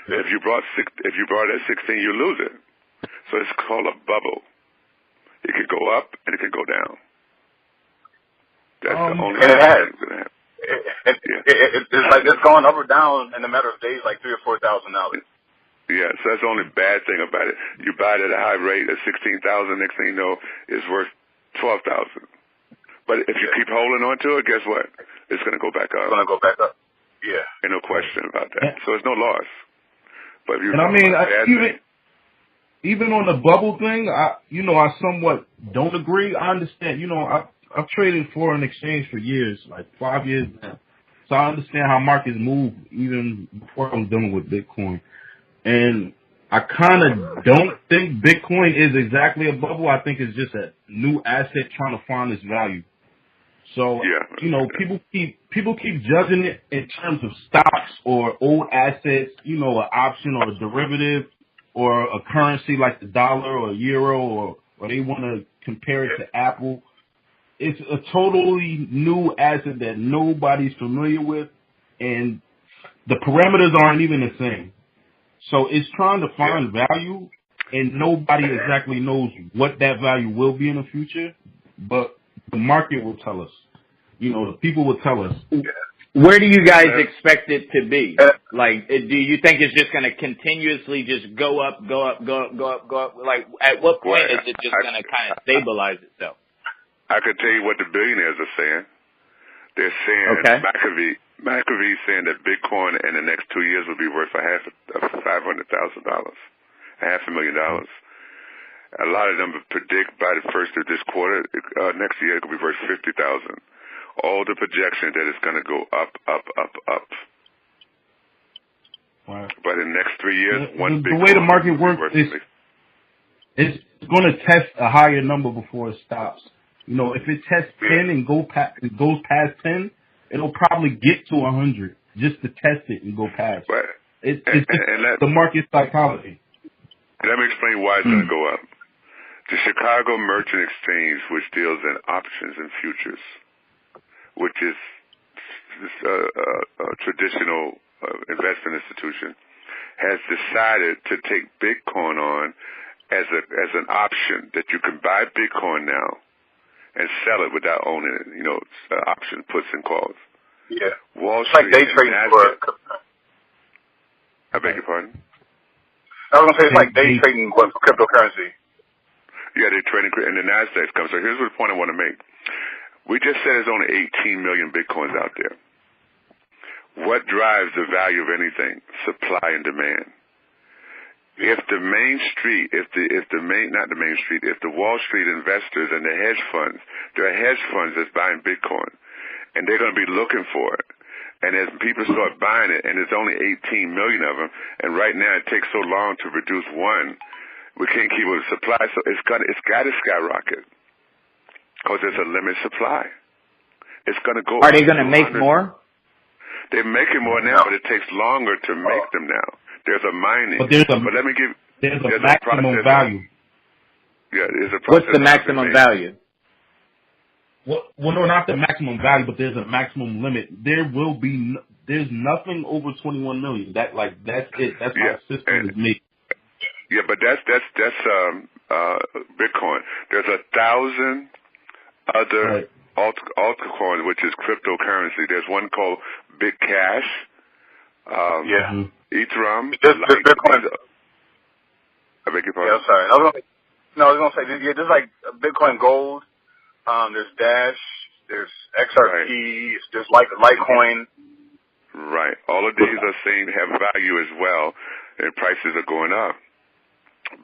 If you brought it at 16, you lose it. So it's called a bubble. It could go up and it could go down. That's the only thing that's going to happen. It's like it's going up or down in a matter of days, like $3,000 or $4,000. Yeah, so that's the only bad thing about it. You buy it at a high rate at 16,000, next thing you know, it's worth 12,000. But if you keep holding on to it, guess what? It's going to go back up. It's going to go back up. Yeah. Ain't no question about that. So it's no loss. But if you even on the bubble thing, I somewhat don't agree. I understand. I've traded foreign exchange for years, like 5 years now. So I understand how markets move even before I'm dealing with Bitcoin. And I kind of don't think Bitcoin is exactly a bubble. I think it's just a new asset trying to find its value. So, people keep judging it in terms of stocks or old assets, an option or a derivative or a currency like the dollar or euro or they want to compare it to Apple. It's a totally new asset that nobody's familiar with, and the parameters aren't even the same. So it's trying to find value, and nobody exactly knows what that value will be in the future, but the market will tell us. The people will tell us. Where do you guys expect it to be? Like, do you think it's just going to continuously just go up? Like, at what point is it just going to kind of stabilize itself? I could tell you what the billionaires are saying. They're saying, McAfee's saying that Bitcoin in the next 2 years will be worth $500,000, $500,000. A lot of them predict by the first of this quarter, next year it could be worth $50,000. All the projection that it's going to go up. Wow. But in the next 3 years, the way the market works is it's going to test a higher number before it stops. If it tests 10 and goes past 10, it'll probably get to 100 just to test it and go past. Right. It's the market psychology. Let me explain why it's going to go up. The Chicago Merchant Exchange, which deals in options and futures, which is a traditional investment institution, has decided to take Bitcoin on as an option that you can buy Bitcoin now and sell it without owning it. Option puts and calls. Yeah. Wall Street. It's like day trading for. I beg your pardon? I was going to say it's like day trading for cryptocurrency. Yeah, they're trading, and the Nasdaq comes. So here's the point I want to make. We just said there's only 18 million Bitcoins out there. What drives the value of anything? Supply and demand. If the main street, if the Wall Street investors and the hedge funds, there are hedge funds that's buying Bitcoin, and they're going to be looking for it. And as people start buying it, and there's only 18 million of them, and right now it takes so long to produce one, we can't keep with the supply, so it's got to skyrocket because there's a limited supply. It's going to go. Are they going to make more? They're making more now, but it takes longer to make them now. There's a mining. But there's a maximum value. Yeah, there's a process. What's the maximum value? Well, no, not the maximum value, but there's a maximum limit. There's nothing over 21 million. That's it. That's how the system is made. Yeah, but that's Bitcoin. There's 1,000 other altcoins, which is cryptocurrency. There's one called BitCash. Ethereum. Bitcoin. I beg your pardon? Yeah, I'm sorry. I was going to say, there's like Bitcoin Gold. There's Dash. There's XRP. There's Litecoin. Right. All of these are saying have value as well, and prices are going up.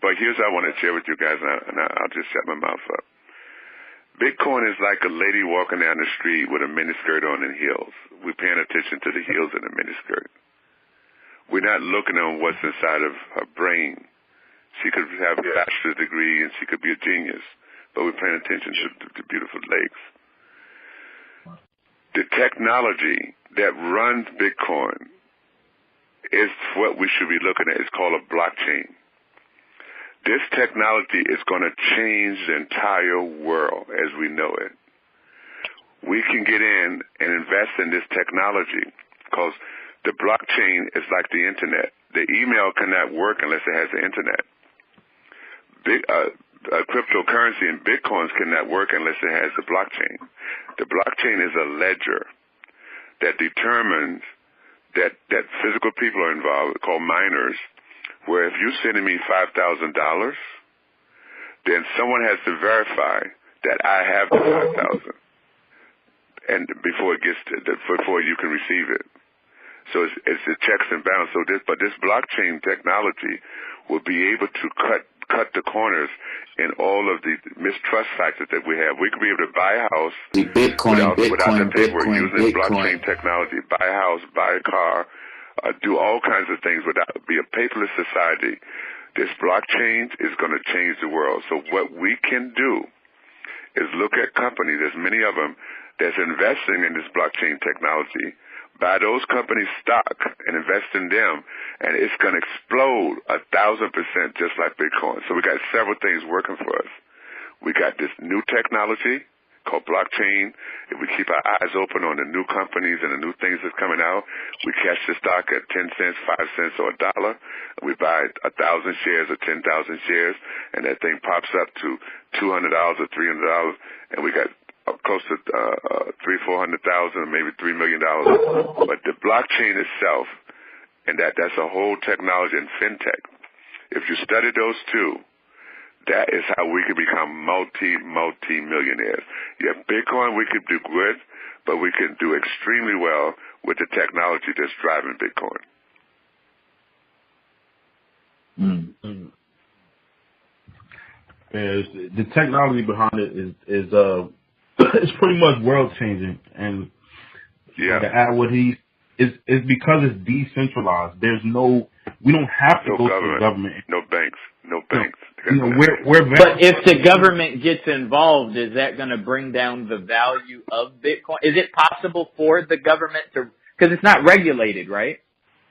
But here's what I want to share with you guys, and I'll just shut my mouth up. Bitcoin is like a lady walking down the street with a miniskirt on and heels. We're paying attention to the heels in the miniskirt. We're not looking on what's inside of her brain. She could have a bachelor's degree and she could be a genius, but we're paying attention to the beautiful legs. The technology that runs Bitcoin is what we should be looking at. It's called a blockchain. This technology is going to change the entire world as we know it. We can get in and invest in this technology because the blockchain is like the internet. The email cannot work unless it has the internet. Cryptocurrency and bitcoins cannot work unless it has the blockchain. The blockchain is a ledger that determines that physical people are involved, called miners, where if you're sending me $5,000, then someone has to verify that I have the 5,000, and before you can receive it. So it's the checks and balances. But this blockchain technology will be able to cut the corners in all of the mistrust factors that we have. We could be able to buy a house without the paperwork, using this blockchain technology. Buy a house, buy a car, do all kinds of things without be a paperless society. This blockchain is going to change the world. So what we can do is look at companies, there's many of them, that's investing in this blockchain technology, buy those companies' stock and invest in them, and it's going to explode 1,000% just like Bitcoin. So we got several things working for us. We got this new technology called blockchain. If we keep our eyes open on the new companies and the new things that's coming out, we catch the stock at 10 cents, 5 cents, or $1. We buy 1,000 shares or 10,000 shares, and that thing pops up to $200 or $300, and we got close to 400,000, maybe $3 million. But the blockchain itself, and that's a whole technology in fintech. If you study those two, that is how we can become multi-millionaires. Yeah, Bitcoin, we could do good, but we can do extremely well with the technology that's driving Bitcoin. Mm-hmm. The technology behind it is it's pretty much world changing, and to add what is because it's decentralized. We don't have to go to the government. No banks. But if the government gets involved, is that going to bring down the value of Bitcoin? Is it possible for the government to, because it's not regulated, right?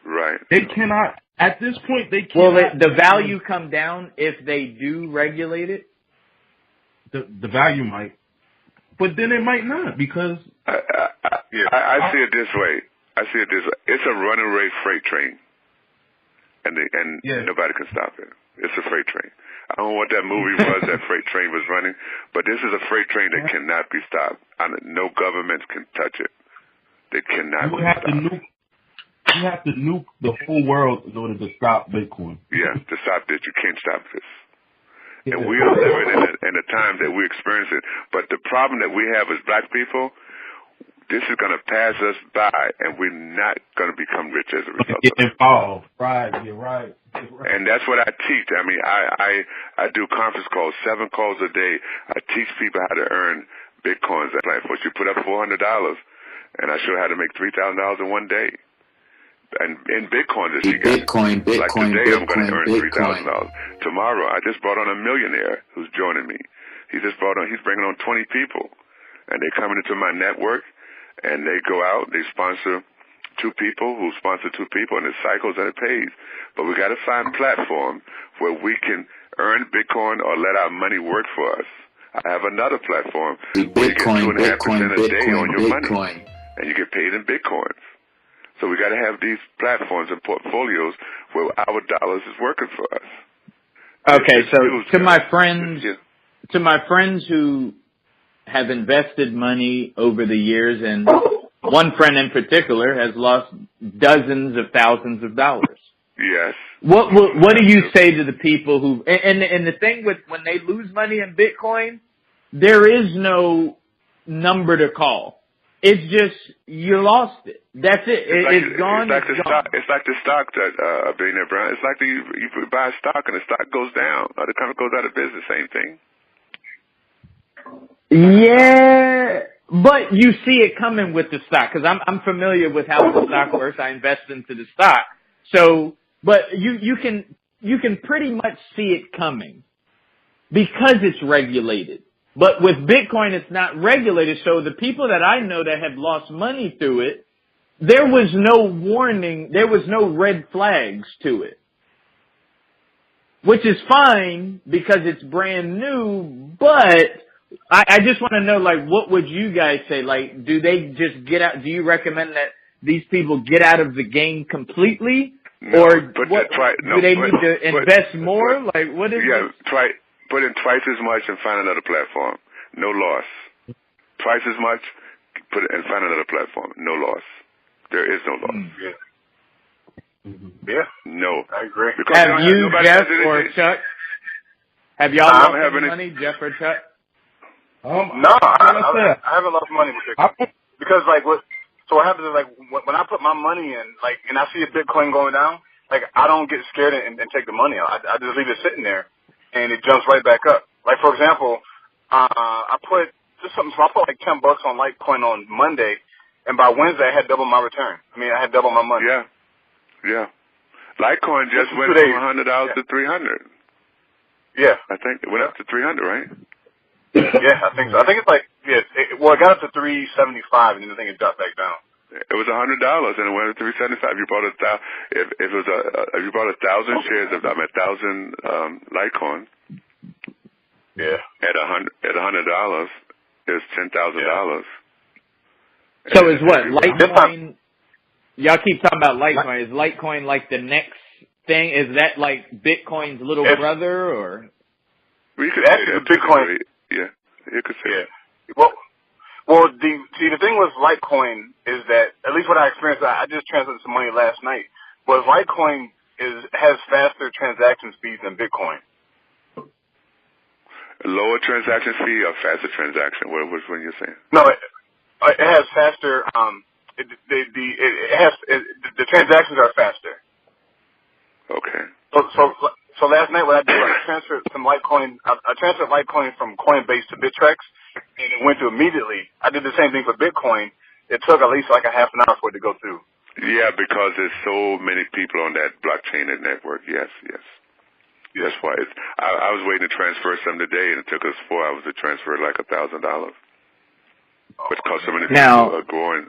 Right. They cannot, at this point, they Will cannot. the value come down if they do regulate it? The value might, but then it might not, because I see it this way. It's a runaway freight train, and nobody can stop it. It's a freight train. I don't know what that movie was that freight train was running, but this is a freight train that cannot be stopped. No government can touch it. They cannot be stopped. You have to nuke the whole world in order to stop Bitcoin. Yeah, to stop this. You can't stop this. And we are living in a time that we experience it. But the problem that we have as black people, this is going to pass us by, and we're not going to become rich as a result of it. Involved. Right, you're right. And that's what I teach. I mean, I do conference calls, 7 calls a day. I teach people how to earn Bitcoins. First, you put up $400, and I show you how to make $3,000 in one day. And in Bitcoin, like today, I'm going to earn $3,000. Tomorrow, I just brought on a millionaire who's joining me. He's bringing on 20 people, and they're coming into my network, and they go out, they sponsor 2 people who sponsor 2 people, and it cycles and it pays. But we got to find a platform where we can earn Bitcoin or let our money work for us. I have another platform where you get 2.5% a day on your money, and you get paid in Bitcoins. So we got to have these platforms and portfolios where our dollars is working for us. Okay, so to my friends who have invested money over the years, and one friend in particular has lost dozens of thousands of dollars. Yes. What do you say to the people who, and the thing with when they lose money in Bitcoin, there is no number to call. It's just, you lost it. That's it. It's gone. It's like the stock that, Billionaire Brown. It's like you buy a stock and the stock goes down, or the company goes out of business, same thing. Yeah, but you see it coming with the stock, because I'm familiar with how the stock works. I invest into the stock. So, but you can pretty much see it coming because it's regulated. But with Bitcoin, it's not regulated. So the people that I know that have lost money through it, there was no warning. There was no red flags to it, which is fine because it's brand new. But I just want to know, like, what would you guys say? Like, do they just get out? Do you recommend that these people get out of the game completely? No, or what? Do they need to invest more? Like, what is it? Put in twice as much and find another platform. No loss. Twice as much, put it and find another platform. No loss. There is no loss. Yeah. No. I agree. Because have you, Jeff or Chuck? Have y'all lost any money, Jeff or Chuck? No, I haven't lost money with Bitcoin. Because, like, so what happens is, like, when I put my money in, like, and I see a Bitcoin going down, like, I don't get scared and take the money out. I just leave it sitting there, and it jumps right back up. Like, for example, I put like $10 on Litecoin on Monday, and by Wednesday I had double my return. I mean, I had double my money. Yeah. Litecoin just went from $100 to $300. Yeah. I think it went up to 300, right? Yeah, I think so. I think it's like, it got up to 375, and then I think it dropped back down. It was $100, and it went to 375. You bought if you bought 1,000 shares of 1,000 Litecoin. Yeah. At $100, it's $10,000. So is what Litecoin? Y'all keep talking about Litecoin. Is Litecoin like the next thing? Is that like Bitcoin's little brother, or? Well, you could say that. Bitcoin. Yeah, you could say that. Well, the thing with Litecoin is that, at least what I experienced, I just transferred some money last night, was Litecoin has faster transaction speeds than Bitcoin. A lower transaction fee or faster transaction? Which one you're saying? No, it has faster. The transactions are faster. Okay. So last night what I did was I transferred some Litecoin. I transferred Litecoin from Coinbase to Bittrex, and it went through immediately. I did the same thing for Bitcoin. It took at least like a half an hour for it to go through. Yeah, because there's so many people on that blockchain and network. Yes. That's why I was waiting to transfer some today, and it took us 4 hours to transfer like $1,000. Because so many people are going.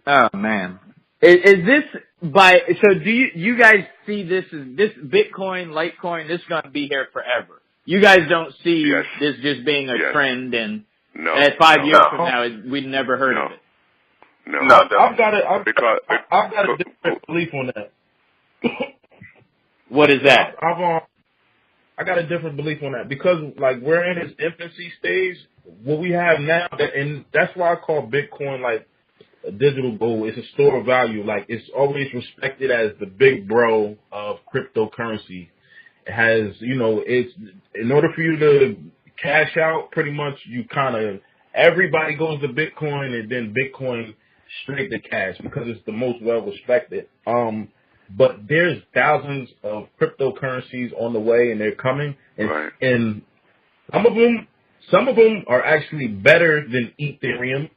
Oh man, is this so? Do you guys see this Bitcoin, Litecoin? This is going to be here forever. You guys don't see this just being a trend, and at 5 years from now, we'd never heard of it. No, I've got a different belief on that. What is that? I got a different belief on that because, like, we're in its infancy stage. What we have now, and that's why I call Bitcoin like a digital gold. It's a store of value. Like, it's always respected as the big bro of cryptocurrency. It has, it's in order for you to cash out, pretty much everybody goes to Bitcoin, and then Bitcoin straight to cash because it's the most well respected. But there's thousands of cryptocurrencies on the way, and they're coming. And some of them are actually better than Ethereum,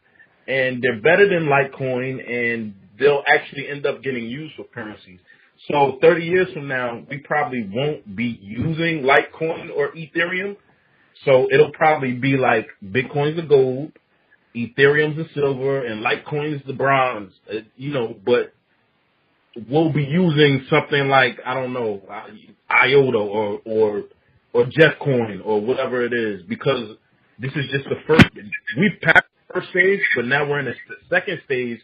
and they're better than Litecoin, and they'll actually end up getting used for currencies. So 30 years from now, we probably won't be using Litecoin or Ethereum. So it'll probably be like Bitcoin's the gold, Ethereum's the silver, and Litecoin's the bronze. But we'll be using something like, I don't know, IOTA or Jeffcoin or whatever it is, because this is just the first. We've passed the first stage, but now we're in the second stage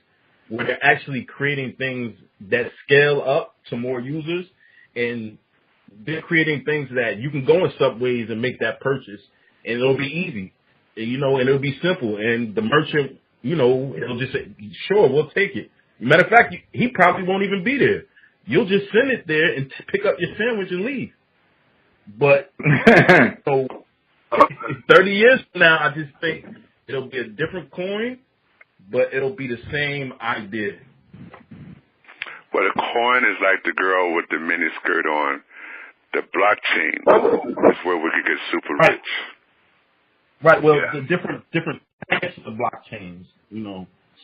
where they're actually creating things that scale up to more users, and they're creating things that you can go in subways and make that purchase, and it'll be easy, and it'll be simple, and the merchant, it'll just say, sure, we'll take it. Matter of fact, he probably won't even be there. You'll just send it there and pick up your sandwich and leave. But so 30 years from now, I just think it'll be a different coin, but it'll be the same idea. Well, the coin is like the girl with the mini skirt on. The blockchain is where we could get super rich. Right. Well, the different types of blockchains.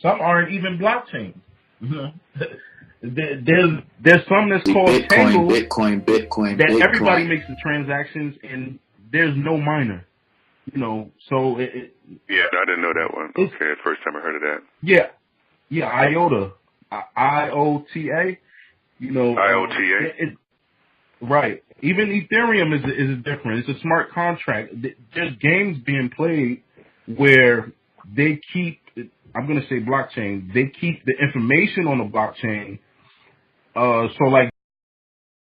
Some aren't even blockchains. There's some that's called Bitcoin. That everybody makes the transactions, and there's no miner. So I didn't know that one. Okay, first time I heard of that. Yeah, IOTA, IOTA. IOTA. Right. Even Ethereum is different. It's a smart contract. There's games being played where they keep. I'm going to say blockchain. They keep the information on the blockchain, So like